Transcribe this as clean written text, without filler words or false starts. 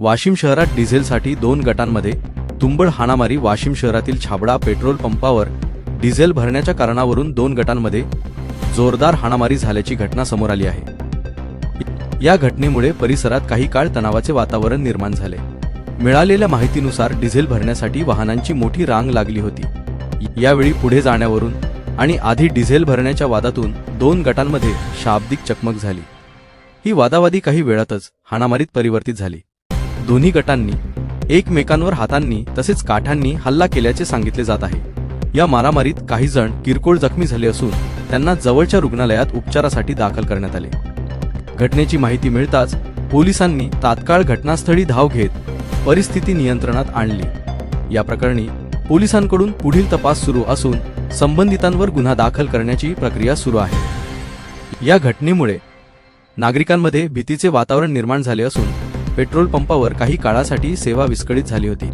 वाशिम शहरात डिझेलसाठी 2 गटांमध्ये तुंबळ हाणामारी। वाशिम शहरातील छाबडा पेट्रोल पंपावर डिझेल भरण्याच्या कारणावरून 2 गटांमध्ये जोरदार हाणामारी झाल्याची घटना समोर आली आहे। या घटनेमुळे परिसरात काही काळ तणावाचे वातावरण निर्माण झाले। मिळालेल्या माहितीनुसार डिझेल भरण्यासाठी वाहनांची मोठी रांग लागली होती। यावेळी पुढे जाण्यावरून आणि आधी डिझेल भरण्याच्या वादातून 2 गटांमध्ये शाब्दिक चकमक झाली। ही वादावादी काही वेळातच हाणामारीत परिवर्तित झाली। दोन्ही गटांनी एकमेकांवर हातांनी तसेच काठ्यांनी हल्ला केल्याचे सांगितले जात आहे। या मारामारीत काही जण किरकोळ जखमी झाले असून त्यांना जवळच्या रुग्णालयात उपचारासाठी दाखल करण्यात आले। घटनेची माहिती मिळताच पोलिसांनी तात्काळ घटनास्थळी धाव घेत परिस्थिती नियंत्रणात आणली। या प्रकरणी पोलिसांकडून पुढील तपास सुरू असून संबंधितांवर गुन्हा दाखल करण्याची प्रक्रिया सुरू आहे। या घटनेमुळे नागरिकांमध्ये भीतीचे वातावरण निर्माण झाले असून पेट्रोल पंपावर काही काळासाठी सेवा विस्कळीत झाली होती।